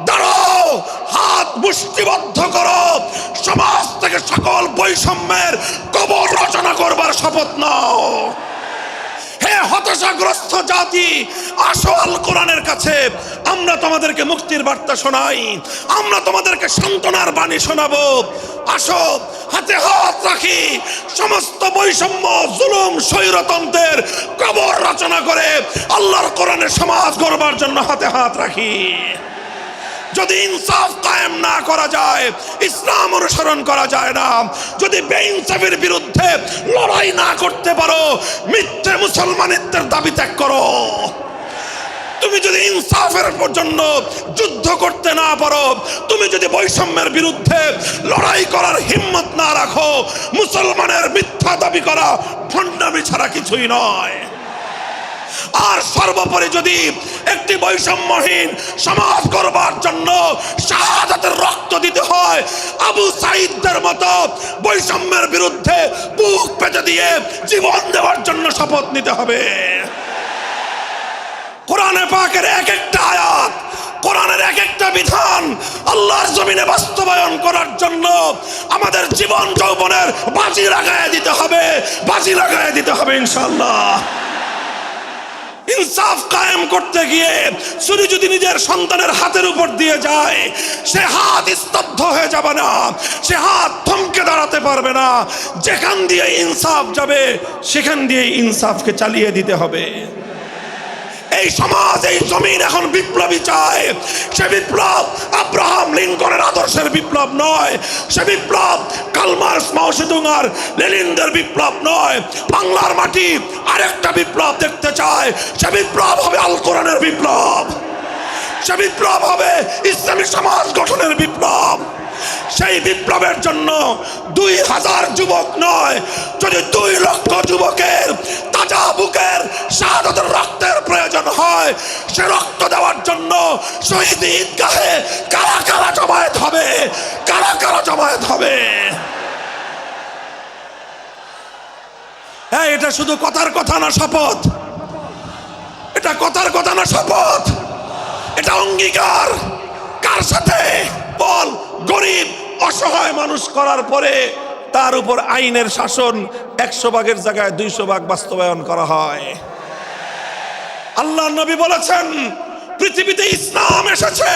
দাঁড়াও, হাত মুষ্টিবদ্ধ করো, সমাজ থেকে সকল বৈষম্যের কবর রচনা করবার শপথ নাও। হে হতাশাগ্রস্ত জাতি, আসো আল কোরআনের কাছে, আমরা তোমাদেরকে মুক্তির বার্তা শোনাই, আমরা তোমাদেরকে সান্ত্বনার বাণী শোনাবো। আসো, হাতে হাত রাখি, সমস্ত বৈষম্য, জুলুম, স্বৈরতন্ত্রের কবর রচনা করে আল্লাহর কোরআনের সমাজ গড়বার জন্য হাতে হাত রাখি। যদি ইনসাফ কায়েম না করা যায়, ইসলাম অনুসরণ করা যায় না, যদি বেইনসাফের বিরুদ্ধে লড়াই না করতে পারো, মিথ্যে মুসলমানিত্বের দাবি ত্যাগ করো। তুমি যদি ইনসাফের জন্য যুদ্ধ করতে না পারো, তুমি যদি বৈষম্যের বিরুদ্ধে লড়াই করার হিম্মত না রাখো, মুসলমানের মিথ্যা দাবি করা ভণ্ডামি ছাড়া কিছুই নয়। আর সর্বোপরি যদি একটি বৈষম্যহীন সমাজ গড়বার জন্য শাহাদাতের রক্ত দিতে হয়, আবু সাঈদদের মতো বৈষম্যের বিরুদ্ধে বুক পেতে দিয়ে জীবন দেওয়ার জন্য শপথ নিতে হবে। কোরআনে পাকের এক একটা আয়াত, কোরআনের এক একটা বিধান আল্লাহর জমিনে বাস্তবায়ন করার জন্য আমাদের জীবন যৌবনের বাজি লাগায় দিতে হবে, বাজি লাগায় দিতে হবে ইনশাআল্লাহ। ইনসাফ কায়েম করতে গিয়ে ছুরি যদি নিজের সন্তানের হাতের উপর দিয়ে যায়, সে হাত স্তব্ধ হয়ে যাবে না, সে হাত থমকে দাঁড়াতে পারবে না। যেখান দিয়ে ইনসাফ যাবে সেখান দিয়ে ইনসাফকে চালিয়ে দিতে হবে। এই সমাজ, এই জমিন এখন বিপ্লবী চায়। সে বিপ্লব আব্রাহাম লিঙ্কনের আদর্শের বিপ্লব নয়, সে বিপ্লব কার্ল মার্কস, মাও সেতুং আর লেনিনদের বিপ্লব নয়। বাংলার মাটি আরেকটা বিপ্লব দেখতে চায়, সে বিপ্লব হবে আল কোরআনের বিপ্লব, সে বিপ্লব হবে ইসলামী সমাজ গঠনের বিপ্লব। সেই বিপ্লবের জন্য 2000 যুবক নয়, যদি 2 লক্ষ যুবকের তাজা বুকের শাহাদাতের রক্তের প্রয়োজন হয়, সে রক্ত দেওয়ার জন্য শহীদ ঈদগাহে কারা কারা জমায়েত হবে, কারা কারা জমায়েত হবে। হ্যাঁ, এটা শুধু কথার কথা না, শপথ। এটা কথার কথা না, শপথ। এটা অঙ্গীকার। কার সাথে? বল। গরিব অসহায় মানুষ করার পরে তার উপর আইনের শাসন 100 ভাগের জায়গায় 200 ভাগ বাস্তবায়ন করা হয়। আল্লাহ নবী বলেছেন, পৃথিবীতে ইসলাম এসেছে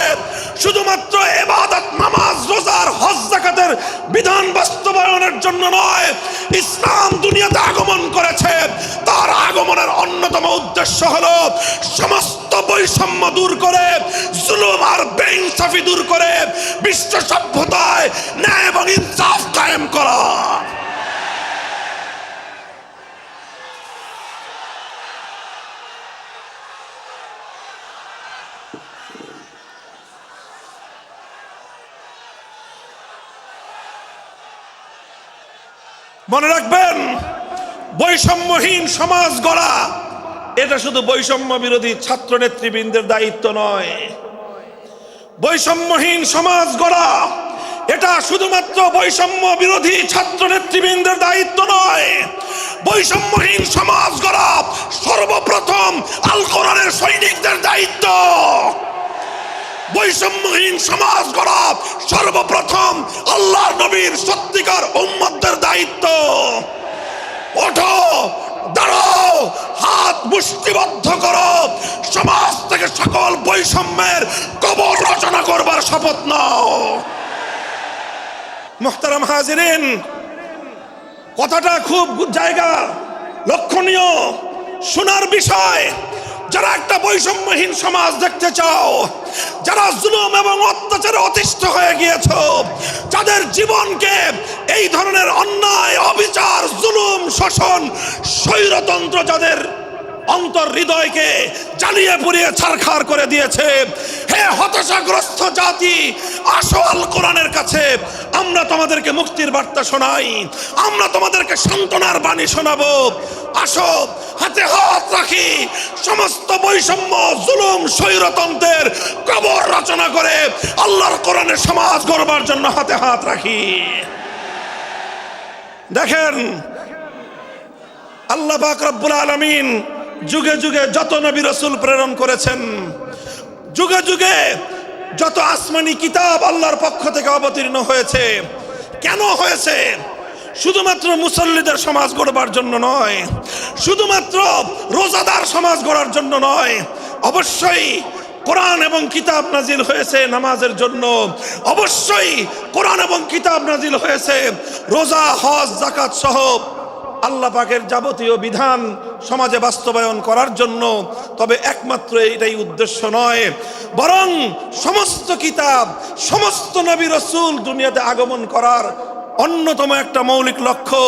শুধুমাত্র ইবাদত, নামাজ, রোজার, হজ, যাকাতের বিধান বাস্তবায়নের জন্য নয়। ইসলাম দুনিয়াতে আগমন করেছে, তার আগমনের অন্যতম উদ্দেশ্য হলো সমস্ত বৈষম্য দূর করে, জুলুম আর বেইনসাফি দূর করে বিশ্ব সভ্যতায় ন্যায় এবং ইনসাফ কায়েম করা। মনে রাখবেন, বৈষম্যহীন সমাজ গড়া এটা শুধু বৈষম্য বিরোধী ছাত্র নেতৃবৃন্দের দায়িত্ব নয়। বৈষম্যহীন সমাজ গড়া এটা শুধুমাত্র বৈষম্য বিরোধী ছাত্র নেতৃবৃন্দের দায়িত্ব নয়। বৈষম্যহীন সমাজ গড়া সর্বপ্রথম আল কোরআনের সৈনিকদের দায়িত্ব। বৈষম্যহীন সমাজ গড়া সর্বপ্রথম আল্লাহর নবীর সত্যিকার উম্মতদের দায়িত্ব। ওঠো, দাঁড়াও, হাত মুষ্টিবদ্ধ করো, সমাজ থেকে সকল বৈষম্যের কবর রচনা করবার শপথ নাও। মুহতারাম হাজিরিন, কথাটা খুব জায়গা লক্ষণীয়, শোনার বিষয়। যারা একটা বৈষম্যহীন সমাজ দেখতে চাও, যারা জুলুম এবং অত্যাচারে অতিষ্ঠ হয়ে গিয়েছ, যাদের জীবনকে এই ধরনের অন্যায়, অবিচার, জুলুম, শোষণ, স্বৈরতন্ত্র যাদের অন্তর হৃদয়কে জ্বালিয়ে পুড়িয়ে ছারখার করে দিয়েছে, হে হতাশাগ্রস্ত জাতি, আসো আল কোরআনের কাছে, আমরা তোমাদেরকে মুক্তির বার্তা শোনাই, আমরা তোমাদেরকে সান্ত্বনার বাণী শোনাবো। আসো, হাতে হাত রাখি, সমস্ত বৈষম্য, জুলুম, স্বৈরতন্ত্রের কবর রচনা করে আল্লাহর কোরআনের সমাজ গড়বার জন্য হাতে হাত রাখি। দেখেন, আল্লাহ পাক রব্বুল আলামিন যুগে যুগে যত নবী রাসূল প্রেরণ করেছেন, যুগে যুগে যত আসমানি কিতাব আল্লাহর পক্ষ থেকে অবতীর্ণ হয়েছে, কেন হয়েছে? শুধুমাত্র মুসল্লিদের সমাজ গড়বার জন্য নয়, শুধুমাত্র রোজাদার সমাজ গড়ার জন্য নয়, অবশ্যই কোরআন এবং কিতাব নাজিল হয়েছে নামাজের জন্য, অবশ্যই কোরআন এবং কিতাব নাজিল হয়েছে রোজা, হজ, যাকাত সহ আল্লাহ পাকের যাবতীয় বিধান সমাজে বাস্তবায়ন করার জন্য। তবে একমাত্র এটাই উদ্দেশ্য নয়, বরং সমস্ত কিতাব, সমস্ত নবী রাসূল দুনিয়াতে আগমন করার অন্যতম একটা মৌলিক লক্ষ্য।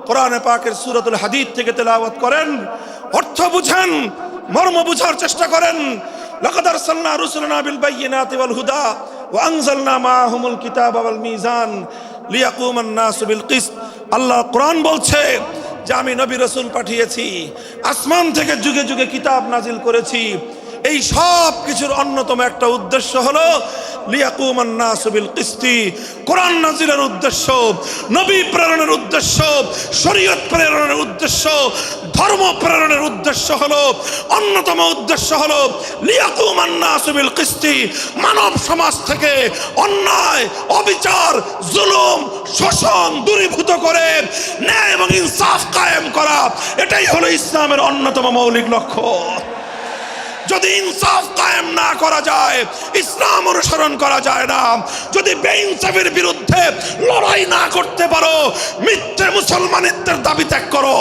কোরআনে পাকের সূরাতুল হাদীদ থেকে তেলাওয়াত করেন, অর্থ বুঝেন, মর্ম বুঝার চেষ্টা করেন। লাকাদ আরসালনা রুসুলানা বিল বায়িনাতি ওয়াল হুদা ওয়া আনজালনা মাআহুমুল কিতাবা ওয়াল মিজান লিয়াকুমান নাসু বিল কিসত। আল্লাহ কোরআন বলছে যে আমি নবী রাসূল পাঠিয়েছি, আসমান থেকে যুগে যুগে কিতাব নাজিল করেছি। এই সব কিছুর অন্যতম একটা উদ্দেশ্য হলো লিয়াকুমান নাসু বিল কিসতি। কোরআন নাজিলের উদ্দেশ্য, নবী প্রেরণের উদ্দেশ্য, শরীয়ত প্রেরণের উদ্দেশ্য, ধর্ম প্রেরণের উদ্দেশ্য হলো, অন্যতম উদ্দেশ্য হলো লিয়াকুমান নাসু বিল কিসতি। মানব সমাজ থেকে অন্যায়, অবিচার, জুলুম, শোষণ দূরীভূত করে ন্যায় এবং ইনসাফ কায়েম করা, এটাই হলো ইসলামের অন্যতম মৌলিক লক্ষ্য। যদি ইনসাফ কায়েম না করা যায়, ইসলাম অনুসরণ করা যায় না। যদি বেইনসাফের বিরুদ্ধে লড়াই না করতে পারো, মিথ্যে মুসলমানিত্বের দাবি ত্যাগ করো।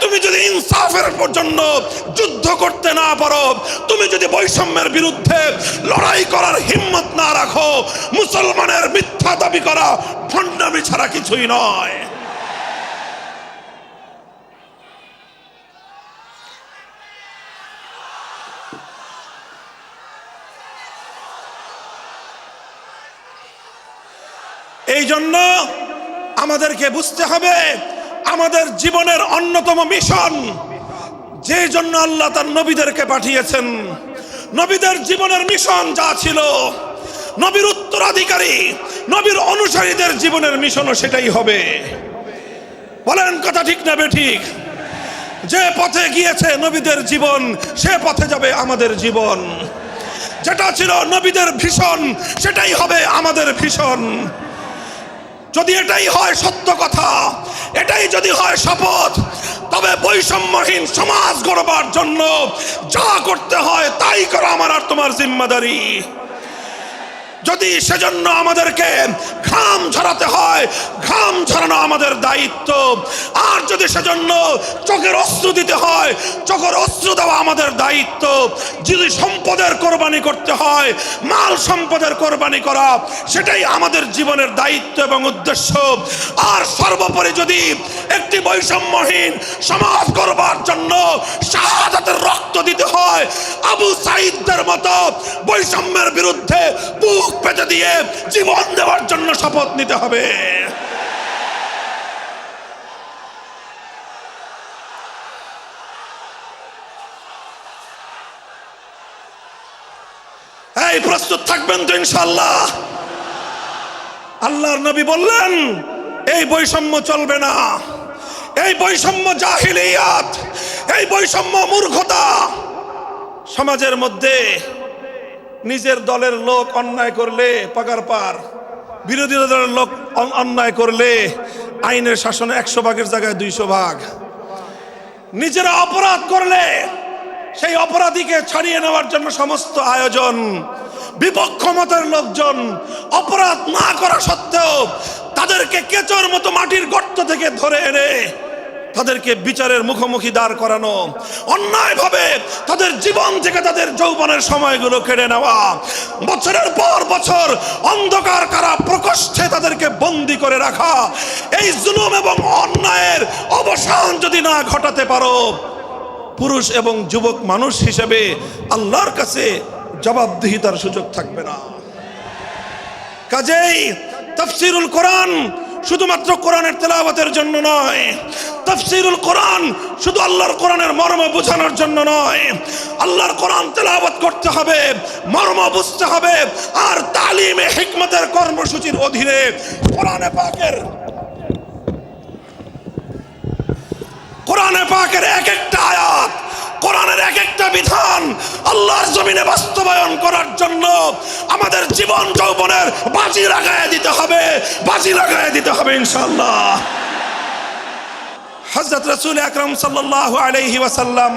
তুমি যদি ইনসাফের জন্য যুদ্ধ করতে না পারো, তুমি যদি বৈষম্যের বিরুদ্ধে লড়াই করার হিম্মত না রাখো, মুসলমানের মিথ্যা দাবি করা ভণ্ডামি ছাড়া কিছুই নয়। এই জন্য আমাদেরকে বুঝতে হবে, আমাদের জীবনের অন্যতম মিশন, যে জন্য আল্লাহ তার নবীদেরকে পাঠিয়েছেন, নবীদের জীবনের মিশন যা ছিল, নবীর উত্তরাধিকারী, নবীর অনুসারীদের জীবনের মিশনও সেটাই হবে। বলেন কথা ঠিক না বেঠিক? যে পথে গিয়েছে নবীদের জীবন, সে পথে যাবে আমাদের জীবন। যেটা ছিল নবীদের ভীষণ, সেটাই হবে আমাদের ভীষণ। যদি এটাই হয় সত্য কথা, এটাই যদি হয় শপথ, তবে বৈষম্যহীন সমাজ গড়বার জন্য যা করতে হয় তাই করা আমার আর তোমার জিম্মাদারি। যদি সেজন্য আমাদেরকে ঘাম ঝরাতে হয়, ঘাম ঝরানো আমাদের দায়িত্ব। আর যদি সেজন্য চোখের অস্ত্র দিতে হয়, চোখের অস্ত্র দেওয়া আমাদের দায়িত্ব। যদি সম্পদের কোরবানি করতে হয়, মাল সম্পদের কোরবানি করা, সেটাই আমাদের জীবনের দায়িত্ব এবং উদ্দেশ্য। আর সর্বোপরি যদি একটি বৈষম্যহীন সমাজ গড়বার জন্য শাহাদাতের রক্ত দিতে হয়, আবু সাঈদদের মতো বৈষম্যের বিরুদ্ধে বুক পেতে দিয়ে জীবন দেওয়ার জন্য শপথ নিতে হবে। এই প্রস্তুত থাকবেন তো ইনশাআল্লাহ? আল্লাহর নবী বললেন এই বৈষম্য চলবে না, এই বৈষম্য জাহিলিয়াত, এই বৈষম্য মূর্খতা। সমাজের মধ্যে নিজের দলের লোক অন্যায় করলে পাগার পার, বিরোধী দলের লোক অন্যায় করলে আইনের শাসনে 100 ভাগের জায়গায় 200 ভাগ। নিজেরা অপরাধ করলে সেই অপরাধীকে ছাড়িয়ে নেওয়ার জন্য সমস্ত আয়োজন। বিপক্ষ মতের লোকজন অপরাধ না করা সত্ত্বেও তাদেরকে কেচোর মতো মাটির গর্ত থেকে ধরে এনে তাদেরকে বিচারের মুখোমুখি দাঁড় করানো, অন্যায়ভাবে তাদের জীবন থেকে তাদের যৌবনের সময়গুলো কেড়ে নেওয়া, বছরের পর বছর অন্ধকার কারা প্রকোষ্ঠে তাদেরকে বন্দী করে রাখা। এই জুলুম এবং অন্যায়ের অবসান যদি না ঘটাতে পারো, পুরুষ এবং যুবক মানুষ হিসেবে আল্লাহর কাছে জবাবদিহিতার সুযোগ থাকবে না। কাজেই তাফসীরুল কোরআন শুধুমাত্র কোরআনের তেলাওয়াতের জন্য নয়, তাফসীরুল কোরআন শুধু আল্লাহর কোরআনের মর্ম বোঝানোর জন্য নয়। আল্লাহর কোরআন তেলাওয়াত করতে হবে, মর্ম বুঝতে হবে, আর তালিমে হিকমতের কর্মসূচির অধীনে কোরআনে পাকের এক একটা আয়াত কোরআনের এক একটা বিধান আল্লাহর জমিনে বাস্তবায়ন করার জন্য আমাদের জীবন যৌবনের বাজি লাগায় দিতে হবে, বাজি লাগায় দিতে হবে ইনশাআল্লাহ। হযরত রাসূল আকরাম সাল্লাল্লাহু আলাইহি ওয়াসাল্লাম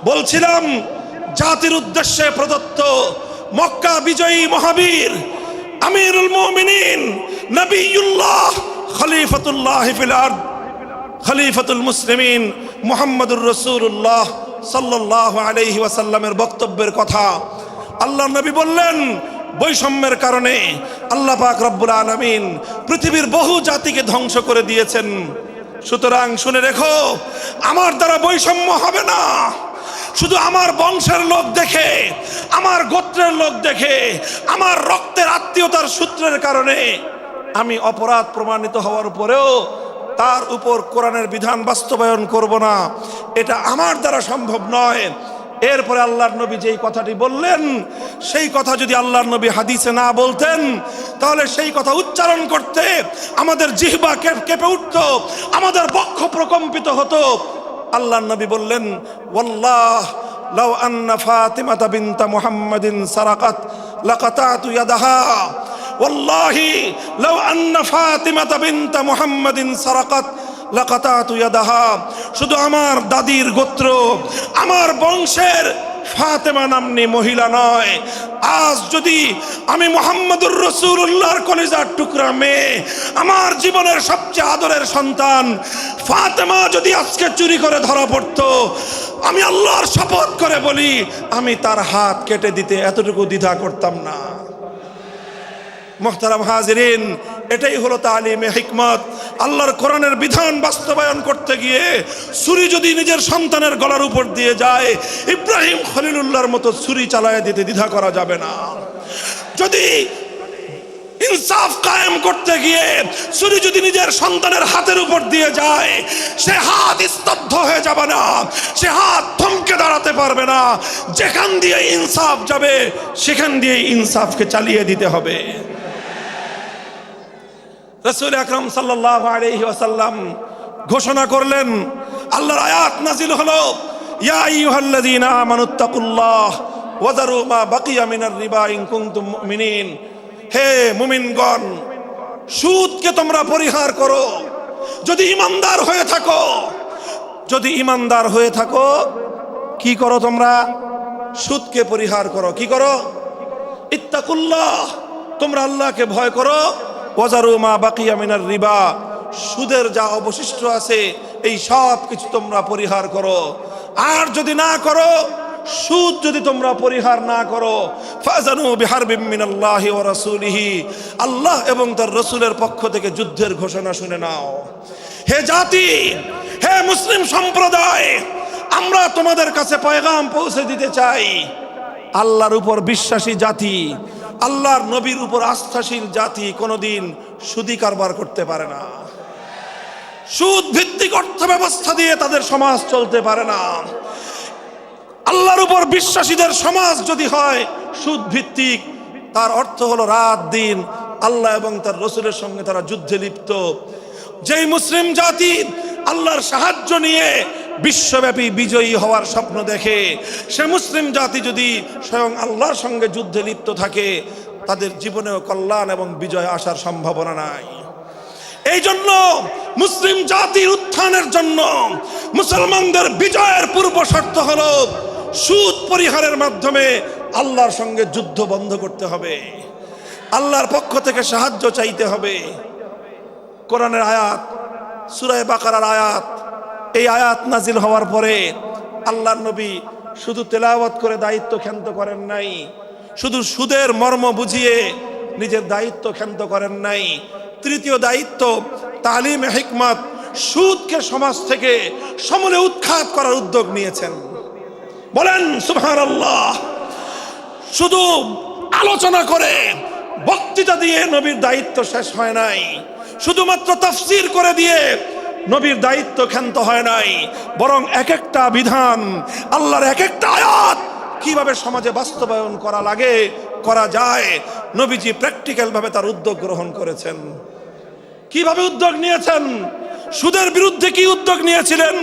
বলছিলাম, জাতির উদ্দেশ্যে প্রদত্ত মক্কা বিজয়ী মহাবীর আমিরুল মুমিনিন নবিয়ুল্লাহ খলিফাতুল্লাহ ফিল আরদ খলিফাতুল মুসলিমিন মুহাম্মদুর রাসূলুল্লাহ সাল্লাল্লাহু আলাইহি ওয়াসাল্লামের বক্তব্যের কথা আল্লাহর নবী বললেন, বৈষম্যের কারণে আল্লাহ পাক রব্বুল আলামিন পৃথিবীর বহু জাতিকে ধ্বংস করে দিয়েছেন। সুতরাং শুনে রেখো, আমার দ্বারা বৈষম্য হবে না। শুধু আমার বংশের লোক দেখে, আমার গোত্রের লোক দেখে, আমার রক্তের আত্মীয়তার সূত্রের কারণে আমি অপরাধ প্রমাণিত হওয়ার পরেও তার উপর কোরআনের বিধান বাস্তবায়ন করব না, এটা আমার দ্বারা সম্ভব নয়। এরপরে আল্লাহর নবী যেই কথাটি বললেন, সেই কথা যদি আল্লাহর নবী হাদিসে না বলতেন, তাহলে সেই কথা উচ্চারণ করতে আমাদের জিহ্বা কেঁপে উঠত, আমাদের বক্ষ প্রকম্পিত হতো। আল্লাহর নবী বললেন, ওয়াল্লাহ লাউ আন্না ফাতিমাতা বিনতা মুহাম্মাদিন সারাকাত লাকাতাতু ইয়াদাহা, ওয়াল্লাহি লাউ আন্না ফাতিমাতা বিনতা মুহাম্মাদিন সারাকাত লাকাতাতু ইয়াদাহা। শুধু আমার দাদির গোত্র, আমার বংশের ফাতেমা নামনি মহিলা নয়, আজ যদি আমি মুহাম্মদুর রাসূলুল্লাহর কলিজার টুকরা মেয়ে, আমার জীবনের সবচেয়ে আদরের সন্তান ফাতেমা যদি আজকে চুরি করে ধরা পড়তো, আমি আল্লাহর শপথ করে বলি, আমি তার হাত কেটে দিতে এতটুকু দ্বিধা করতাম না। মুহতারাম হাজিরিন, এটাই হলো তালিমে হিকমত। আল্লাহর কোরআনের বিধান বাস্তবায়ন করতে গিয়ে ছুরি যদি নিজের সন্তানের গলার উপর দিয়ে যায়, ইব্রাহিম খলিলুল্লাহর মতো ছুরি চালায় দিতে দ্বিধা করা যাবে না। যদি ইনসাফ কায়েম করতে গিয়ে ছুরি যদি নিজের সন্তানের হাতের উপর দিয়ে যায়, সে হাত স্তব্ধ হয়ে যাবে না, সে হাত থমকে দাঁড়াতে পারবে না। যেখান দিয়ে ইনসাফ যাবে সেখান দিয়ে ইনসাফকে চালিয়ে দিতে হবে। রাসূল আকরাম সাল্লাল্লাহু আলাইহি ওয়াসাল্লাম ঘোষণা করলেন, আল্লাহর আয়াত নাজিল হলো, ইয়া আইয়ুহাল্লাযীনা আমানুত্তাকুল্লাহ ওয়া যারু মা বাকিয়া মিনার রিবা ইন কুনতুম মুমিনিন। হে মুমিনগণ, সুদকে তোমরা পরিহার করো যদি ঈমানদার হয়ে থাকো। যদি ঈমানদার হয়ে থাকো, কি করো তোমরা? সুদকে পরিহার করো। কি করো? ইত্তাকুল্লাহ, তোমরা আল্লাহকে ভয় করো। ওয়াজারু মা বাকিয়া মিনার রিবা, সুদের যা অবশিষ্ট আছে এই সব কিছু তোমরা পরিহার করো। আর যদি না করো, সুদ যদি তোমরা পরিহার না করো, ফাজানু বিহারবিম মিনাল্লাহি ওয়া রাসূলিহি, আল্লাহ এবং তার রাসূলের পক্ষ থেকে যুদ্ধের ঘোষণা শুনে নাও। হে জাতি, হে মুসলিম সম্প্রদায়, আমরা তোমাদের কাছে পয়গাম পৌঁছে দিতে চাই, আল্লাহর উপর বিশ্বাসী জাতি, আল্লাহর নবীর উপর আস্থাশীল জাতি কোনোদিন সুদি কারবার করতে পারে না। সুদ ভিত্তিক অর্থ ব্যবস্থা দিয়ে তাদের সমাজ চলতে পারে না। আল্লাহর উপর বিশ্বাসীদের সমাজ যদি হয় সুদ ভিত্তিক, তার অর্থ হলো রাত দিন আল্লাহ এবং তার রাসূলের সঙ্গে তারা যুদ্ধে লিপ্ত। যেই মুসলিম জাতি আল্লাহর সাহায্য নিয়ে বিশ্বব্যাপী বিজয়ী হওয়ার স্বপ্ন দেখে, সে মুসলিম জাতি যদি স্বয়ং আল্লাহর সঙ্গে যুদ্ধে লিপ্ত থাকে, তাদের জীবনেও কল্যাণ এবং বিজয় আসার সম্ভাবনা নাই। এই জন্য মুসলিম জাতির উত্থানের জন্য মুসলমানদের বিজয়ের পূর্ব শর্ত হলো সুদ পরিহারের মাধ্যমে আল্লাহর সঙ্গে যুদ্ধ বন্ধ করতে হবে, আল্লাহর পক্ষ থেকে সাহায্য চাইতে হবে। কোরআনের আয়াত, সূরা বাকারার আয়াত, এই আয়াত নাজিল হওয়ার পরে আল্লাহর নবী শুধু তেলাওয়াত করে দায়িত্ব ক্ষান্ত করেন নাই, শুধু সুদের মর্ম বুঝিয়ে নিজের দায়িত্ব ক্ষান্ত করেন নাই। তৃতীয় দায়িত্ব তালিমে হিকমত, সুদকে সমাজ থেকে সমূলে উৎখাত করার উদ্যোগ নিয়েছেন। বলেন সুবহানাল্লাহ। শুধু আলোচনা করে বক্তৃতা দিয়ে নবীর দায়িত্ব শেষ হয় নাই, শুধুমাত্র তাফসীর করে দিয়ে নবীর দায়িত্ব ক্ষান্ত হয় নাই, বরং এক একটা বিধান, আল্লাহর এক একটা আয়াত কিভাবে সমাজে বাস্তবায়ন করা লাগে, করা যায়, নবীজি প্র্যাকটিক্যাল ভাবে তার উদ্যোগ গ্রহণ করেছেন। কিভাবে উদ্যোগ নিয়েছেন? সুদের বিরুদ্ধে কি উদ্যোগ নিয়েছিলেন?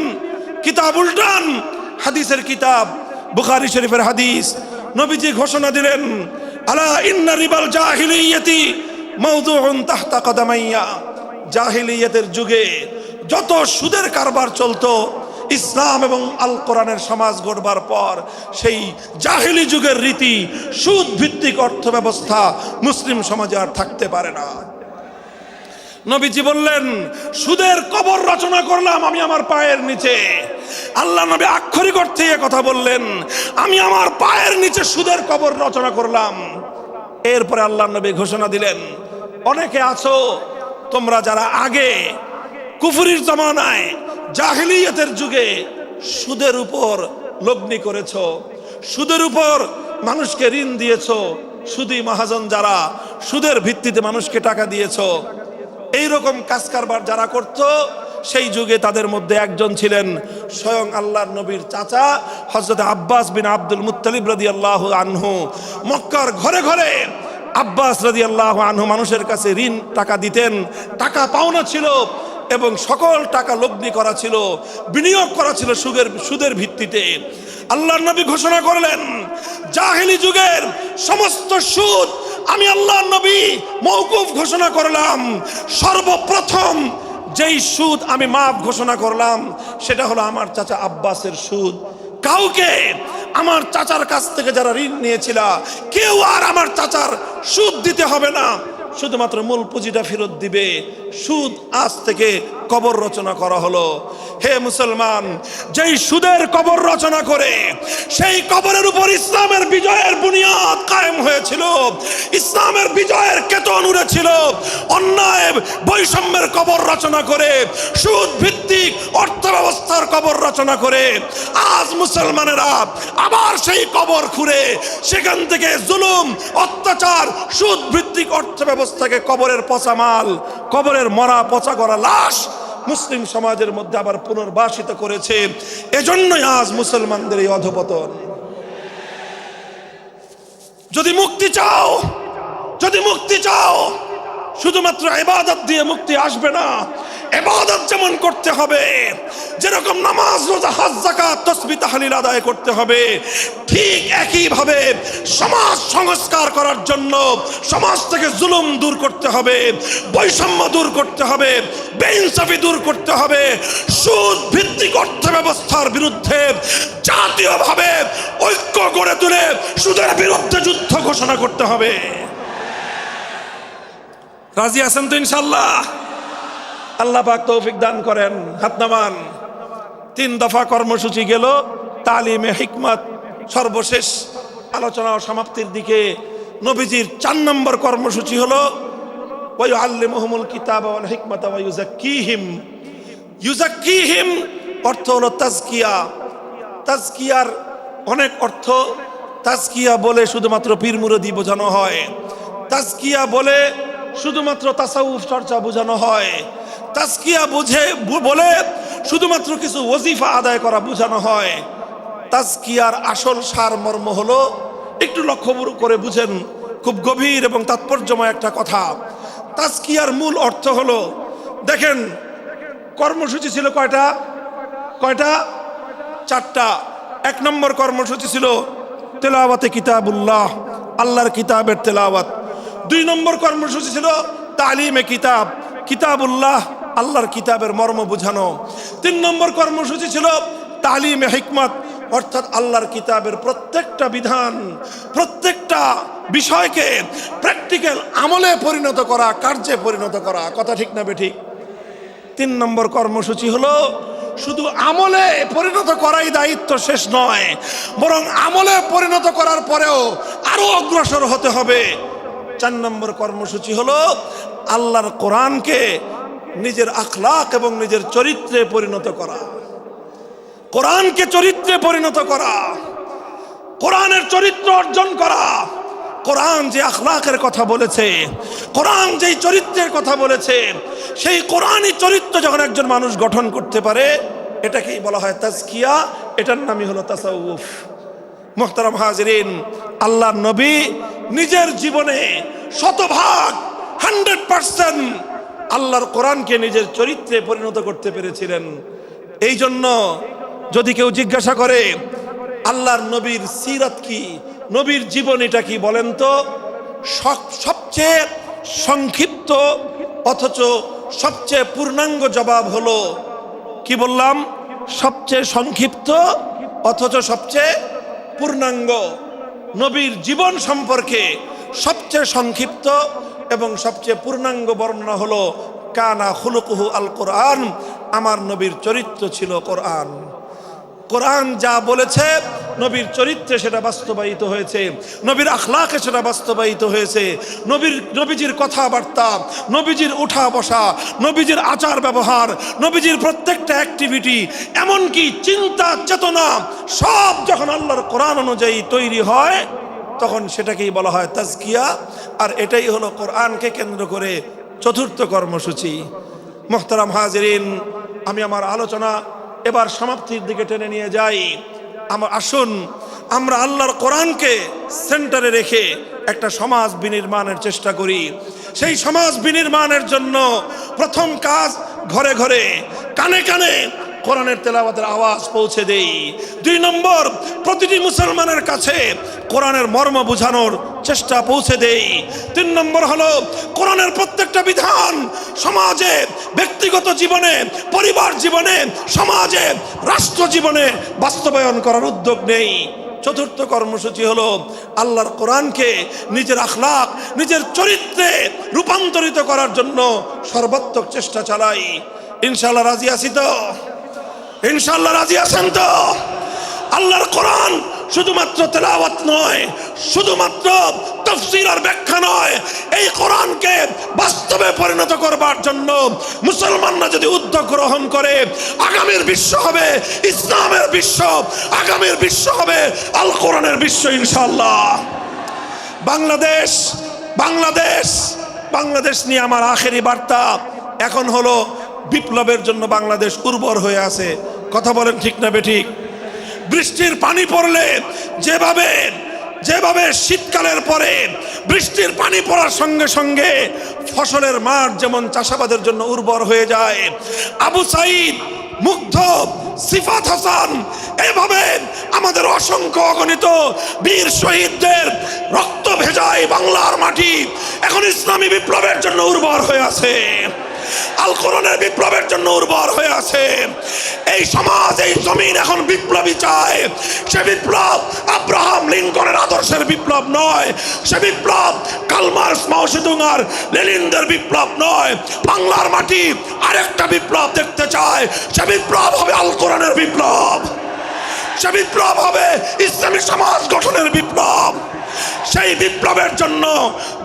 কিতাব উল্টান, হাদিসের কিতাব বুখারী শরীফের হাদিস, নবীজি ঘোষণা দিলেন, আলা ইন্না রিবাল জাহিলিয়াতি মাওদুউন তাহতা কদামাইয়া। জাহিলিয়াতের যুগে যত সুদের কারবার চলতো, ইসলাম এবং আল কোরআনের সমাজ গড়বার পর সেই জাহিলি যুগের রীতি, সুদ ভিত্তিক অর্থ ব্যবস্থা মুসলিম সমাজে আর থাকতে পারে না। নবীজি বললেন, সুদের কবর রচনা করলাম আমি আমার পায়ের নিচে। আল্লাহ নবী আক্ষরিক অর্থে এ কথা বললেন, আমি আমার পায়ের নিচে সুদের কবর রচনা করলাম। এরপরে আল্লাহ নবী ঘোষণা দিলেন, অনেকে আছো তোমরা যারা আগে কুফরির জমানায় জাহিলিয়াতের যুগে সুদের উপর লগ্নি করেছো, সুদের উপর মানুষকে ঋণ দিয়েছো, সুদী মহাজন যারা সুদের ভিত্তিতে মানুষকে টাকা দিয়েছো, এইরকম কাজ কারবার যারা করত, সেই যুগে তাদের মধ্যে একজন ছিলেন স্বয়ং আল্লাহর নবীর চাচা হযরত আব্বাস বিন আব্দুল মুত্তালিব রাদিয়াল্লাহু আনহু। মক্কার ঘরে ঘরে আব্বাস রাদিয়াল্লাহু আনহু মানুষের কাছে ঋণ টাকা দিতেন, টাকা পাওনা ছিল এবং সকল টাকা লগ্নি করা ছিল, বিনিয়োগ করা ছিল সুদের ভিত্তিতে। আল্লাহর নবী ঘোষণা করলেন, জাহেলি যুগের সমস্ত সুদ আমি আল্লাহর নবী মওকুফ ঘোষণা করলাম। সর্বপ্রথম যেই সুদ আমি মাফ ঘোষণা করলাম সেটা হলো আমার চাচা আব্বাসের সুদ। কাউকে আমার চাচার কাছ থেকে যারা ঋণ নিয়েছিল, কেউ আর আমার চাচার সুদ দিতে হবে না, শুধুমাত্র মূল পুঁজিটা ফেরত দিবে। সুদ আজ থেকে কবর রচনা করা হলো। হে মুসলমান, যেই সুদের কবর রচনা করে সেই কবরের উপর ইসলামের বিজয়ের বুনিয়াদ কায়েম হয়েছিল, ইসলামের বিজয়ের কেতন উড়েছিল। অন্যায় বৈষম্যের কবর রচনা করে, সুদ ভিত্তিক অর্থ ব্যবস্থার কবর রচনা করে আজ মুসলমানেরা আবার সেই কবর খুঁড়ে সেখান থেকে জুলুম, অত্যাচার, সুদ ভিত্তিক অর্থ ব্যবস্থাকে কবরের পচা মাল, কবরের মরা পচা করা লাশ মুসলিম সমাজের মধ্যে আবার পুনর্বাসিত করেছে। এজন্যই আজ মুসলমানদের এই অধপতন। যদি মুক্তি চাও, যদি মুক্তি চাও, শুধুমাত্র ইবাদত দিয়ে মুক্তি আসবে না। ইবাদত যেমন করতে হবে, যেরকম নামাজ, রোজা, হজ, যাকাত, তাসবিহ, তাহলিল আদায় করতে হবে, ঠিক একই ভাবে সমাজ সংস্কার করার জন্য সমাজ থেকে জুলুম দূর করতে হবে, বৈষম্য দূর করতে হবে, বেইনসাফি দূর করতে হবে, সুদ ভিত্তিক অর্থ ব্যবস্থার বিরুদ্ধে জাতীয়ভাবে ঐক্য গড়ে তুলে সুদের বিরুদ্ধে যুদ্ধ ঘোষণা করতে হবে। রাজি আছেন তো ইনশাআল্লাহ? আল্লাহ পাক তৌফিক দান করেন। হাত নামান। 3 দফা কর্মসূচি গেল, তালিমে হিকমত সর্বশেষ আলোচনা ও সমাপ্তির দিকে। নবীজির 4 নম্বর কর্মসূচি হলো ওয়া ইউআল্লিমুহুমুল কিতাবা ওয়াল হিকমাতা ওয়া ইউযাক্কিহিম। ইউযাক্কিহিম অর্থ হলো তাজকিয়া। তাজকিয়ার অনেক অর্থ। তাজকিয়া বলে শুধুমাত্র পীর মুরিদি বোঝানো হয়, তাজকিয়া বলে শুধুমাত্র তাসাউফ চর্চা বোঝানো হয়, তাজকিয়া বলে শুধুমাত্র কিছু ওজিফা আদায় করা বোঝানো হয়। তাজকিয়ার আসল সারমর্ম হলো, একটু লক্ষ্য করে বুঝেন, খুব গভীর এবং তাৎপর্যময় একটা কথা। তাজকিয়ার মূল অর্থ হলো, দেখেন কর্মসূচি ছিল কয়টা? 4টা। 1 নম্বর কর্মসূচি ছিল তেলাওয়াতে কিতাবুল্লাহ, আল্লাহর কিতাবের তেলাওয়াত। 2 নম্বর কর্মসূচি ছিল তালিমে কিতাব, কিতাবুল্লাহ, আল্লাহর কিতাবের মর্ম বোঝানো। 3 নম্বর কর্মসূচি ছিল তালিমে হিকমত, অর্থাৎ আল্লাহর কিতাবের প্রত্যেকটা বিধান, প্রত্যেকটা বিষয়কে প্র্যাকটিক্যাল আমলে পরিণত করা, কার্যে পরিণত করা। কথা ঠিক না বেঠিক? 3 নম্বর কর্মসূচি হলো শুধু আমলে পরিণত করাই দায়িত্ব শেষ নয়, বরং আমলে পরিণত করার পরেও আরো অগ্রসর হতে হবে। 4 নম্বর কর্মসূচি হলো আল্লাহর কোরআনকে নিজের আখলাক এবং নিজের চরিত্রে পরিণত করা। কোরআনকে চরিত্রে পরিণত করা, কোরআনের চরিত্র অর্জন করা। কোরআন যে আখলাকের কথা বলেছে, কোরআন যেই চরিত্রের কথা বলেছে, সেই কোরআনই চরিত্র যখন একজন মানুষ গঠন করতে পারে, এটাকেই বলা হয় তাজকিয়া। এটার নামই হলো তাসাউফ। মুহতারাম হাজিরিন, আল্লাহর নবী নিজের জীবনে 100% আল্লাহর কোরআনকে নিজের চরিত্রে পরিণত করতে পেরেছিলেন। এই জন্য যদি কেউ জিজ্ঞাসা করে আল্লাহর নবীর সিরাত কি, নবীর জীবনীটা কি বলেন তো, সবচেয়ে সংক্ষিপ্ত অথচ সবচেয়ে পূর্ণাঙ্গ জবাব হলো, কি বললাম, সবচেয়ে সংক্ষিপ্ত অথচ সবচেয়ে পূর্ণাঙ্গ। নবীর জীবন সম্পর্কে সবচেয়ে সংক্ষিপ্ত এবং সবচেয়ে পূর্ণাঙ্গ বর্ণনা হলো কানা খুলুকুহু আল কোরআন, আমার নবীর চরিত্র ছিল কোরআন। কোরআন যা বলেছে নবীর চরিত্রে সেটা বাস্তবায়িত হয়েছে, নবীর আখলাকে সেটা বাস্তবায়িত হয়েছে। নবীজির কথাবার্তা, নবীজির উঠা বসা, নবীজির আচার ব্যবহার, নবীজির প্রত্যেকটা অ্যাক্টিভিটি, এমনকি চিন্তা চেতনা সব যখন আল্লাহর কোরআন অনুযায়ী তৈরি হয় তখন সেটাকেই বলা হয় তাজকিয়া। আর এটাই হলো কোরআনকে কেন্দ্র করে চতুর্থ কর্মসূচি। মুহতারাম হাজিরিন, আমি আমার আলোচনা এবার সমাপ্তির দিকে টেনে নিয়ে যাই। আসুন আমরা আল্লাহর কোরআনকে সেন্টারে রেখে একটা সমাজ বিনির্মাণের চেষ্টা করি। সেই সমাজ বিনির্মাণের জন্য প্রথম কাজ, ঘরে ঘরে কানে কানে কোরআনের তেলাওয়াতের আওয়াজ পৌঁছে দেই। 2 নম্বর, প্রতিটি মুসলমানের কাছে কোরআনের মর্ম বোঝানোর চেষ্টা পৌঁছে দেই। 3 নম্বর হলো কোরআনের প্রত্যেকটা বিধান সমাজে, ব্যক্তিগত জীবনে, পরিবার জীবনে, সমাজে, রাষ্ট্র জীবনে বাস্তবায়ন করার উদ্যোগ নেই। চতুর্থ কর্মসূচি হলো আল্লাহর কোরআনকে নিজের আখলাক, নিজের চরিত্রে রূপান্তরিত করার জন্য সর্বাত্মক চেষ্টা চালাই। ইনশাআল্লাহ রাজি আছি তো? ইনশাআল্লাহ রাজি আছেন তো? আল্লাহর কোরআন শুধুমাত্র তেলাওয়াত নয়, শুধুমাত্র তাফসীর আর ব্যাখ্যা নয়, এই কোরআনকে বাস্তবে পরিণত করবার জন্য মুসলমানরা যদি উদ্যোগ গ্রহণ করে, আগামীর বিশ্ব হবে ইসলামের বিশ্ব, আগামীর বিশ্ব হবে আল কোরআনের বিশ্ব ইনশাআল্লাহ। বাংলাদেশ বাংলাদেশ বাংলাদেশ নিয়ে আমার আখেরি বার্তা এখন হলো বিপ্লবের জন্য বাংলাদেশ উর্বর হয়ে আছে। কথা বলেন ঠিক না বেঠিক? বৃষ্টির পানি পড়লে যেভাবে যেভাবে শীতকালের পরে বৃষ্টির পানি পড়ার সঙ্গে সঙ্গে ফসলের মাঠ যেমন চাষাবাদের জন্য উর্বর হয়ে যায়, আবু সাইদ, মুগ্ধ, সিফাত হাসান, এভাবে আমাদের অসংখ্য অগণিত বীর শহীদদের রক্ত ভেজায় বাংলার মাটি এখন ইসলামী বিপ্লবের জন্য উর্বর হয়ে আছে, আল কোরআনের বিপ্লবের জন্য উর্বর হয়ে আছে। এই সমাজ, এই জমিন এখন বিপ্লবী চায়। সে বিপ্লব আব্রাহাম লিঙ্কনের আদর্শের বিপ্লব নয়, সে বিপ্লব কার্ল মার্কস, মাও সেতুং আর লেনিনদের বিপ্লব নয়। বাংলার মাটি আরেকটা বিপ্লব দেখতে চায়, সে বিপ্লব হবে আল কোরআনের বিপ্লব, সে বিপ্লব হবে ইসলামী সমাজ গঠনের বিপ্লব। সেই বিপ্লবের জন্য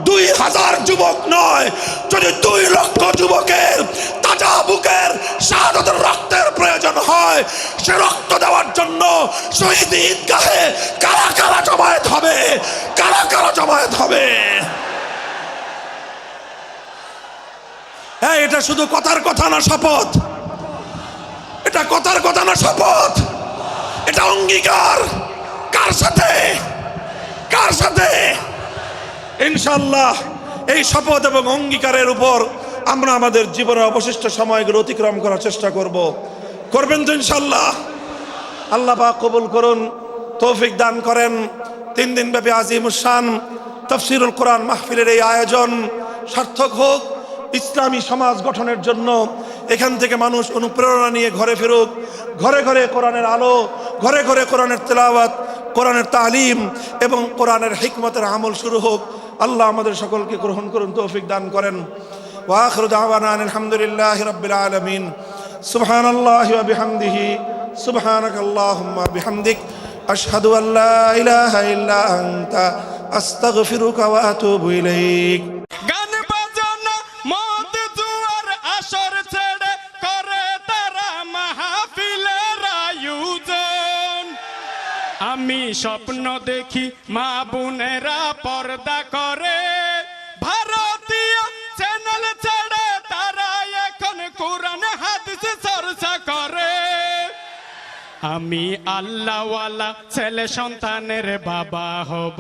2000 যুবক নয়, যদি 2 লক্ষ যুবকের তাজা বুকের শাহাদাতের রক্তের প্রয়োজন হয়, সে রক্ত দেওয়ার জন্য শহীদ ঈদগাহে কারা কারা জমায়েত হবে, কারা কারা জমায়েত হবে। হ্যাঁ, এটা শুধু কথার কথা না, শপথ। এটা কথার কথা না, শপথ। এটা অঙ্গীকার। কার সাথে? কার সাথে? ইনশাআল্লাহ এই শপথ এবং অঙ্গীকারের উপর আমরা আমাদের জীবনের অবশিষ্ট সময়গুলো অতিক্রম করার চেষ্টা করব। করবেন তো ইনশাআল্লাহ? আল্লাহ পাক কবুল করুন, তৌফিক দান করেন। 3 দিন ব্যাপী আজিমুস শান তাফসীরুল কোরআন মাহফিলের এই আয়োজন সার্থক হোক, ইসলামী সমাজ গঠনের জন্য এখান থেকে মানুষ অনুপ্রেরণা নিয়ে ঘরে ফিরুক, ঘরে ঘরে কোরআনের আলো, ঘরে ঘরে কোরআনের তেলাওয়াত, কোরআনের তালিম এবং কোরআনের হিকমতের আমল শুরু হোক। আল্লাহ আমাদের সকলকে গ্রহণ করুন, তৌফিক দান করেন। ওয়া আখিরু দাওয়ানা আলহামদুলিল্লাহি রাব্বিল আলামিন। সুবহানাল্লাহি ওয়া বিহামদিহি, সুবহানাকাল্লাহুম্মা বিহামদিক, আশহাদু আল্লা ইলাহা ইল্লা আনতা, আস্তাগফিরুকা ওয়া আতুবু ইলাইক। গান বাজানা মদ জুয়ার আসর ছেড়ে করে তারা মাহফিলের আয়োজন। আমি স্বপ্ন দেখি মা বোনেরা পর্দা করে, ভারতীয় চ্যানেল ছেড়ে তারা এখন কোরআন হাদিস চর্চা করে। আমি আল্লাহওয়ালা ছেলে সন্তানের বাবা হব,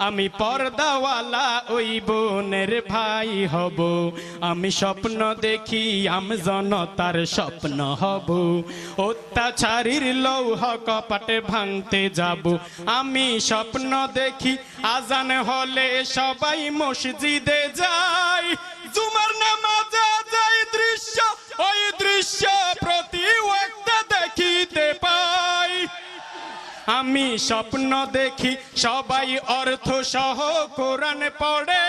আমি পর্দাওয়ালা ওই বোনের ভাই হব, আমি স্বপ্ন দেখি আমজনতার স্বপ্ন হব, অত্যাচারীর লৌহ কপাটে ভাঙতে যাব, আমি স্বপ্ন দেখি আজান হলে সবাই মসজিদে যায়, জুমার নামাজে যাই দৃশ্য ওই দৃশ্য প্রতি ওয়াক্তে দেখিতে পাই, আমি স্বপ্ন দেখি সবাই অর্থ সহ কোরআন পড়ে,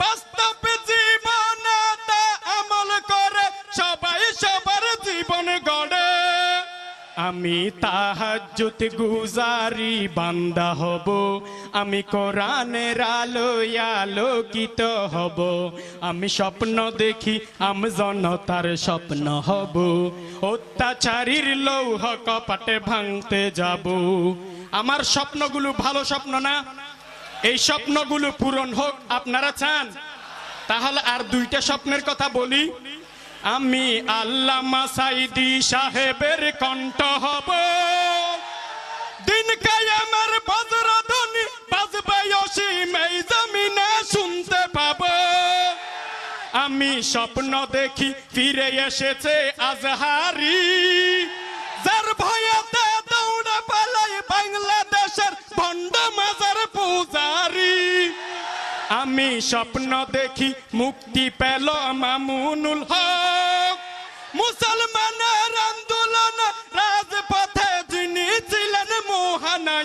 বাস্তব জীবনে তা আমল করে সবাই সবার জীবন গড়ে, আমি তাহাজ্জুদ গুজারি বান্দা হব, আমি কোরআনের আলোয় আলোকিত হব, আমি স্বপ্ন দেখি আমজনতার স্বপ্ন হব, অত্যাচারীর লৌহ কপাটে ভাঙতে যাব। আমার স্বপ্নগুলো ভালো স্বপ্ন না? এই স্বপ্নগুলো পূরণ হোক আপনারা চান? তাহলে আর দুইটা স্বপ্নের কথা বলি। আমি আল্লামা সাইদি সাহেবের কণ্ঠ হব, দিন কায়ামের বজ্রধ্বনি বাজবে অসীম এই জমিনে শুনতে পাবো, আমি স্বপ্ন দেখি ফিরে এসেছে আজহারি, যার ভয়েতে দৌড়ে পালাই বাংলাদেশের ভণ্ড মাজার পূজারি, আমি স্বপ্ন দেখি মুক্তি পেল মামুনুল হক, মুসলমানের আন্দোলন রাজপথে যিনি ছিলেন মহানায়ক।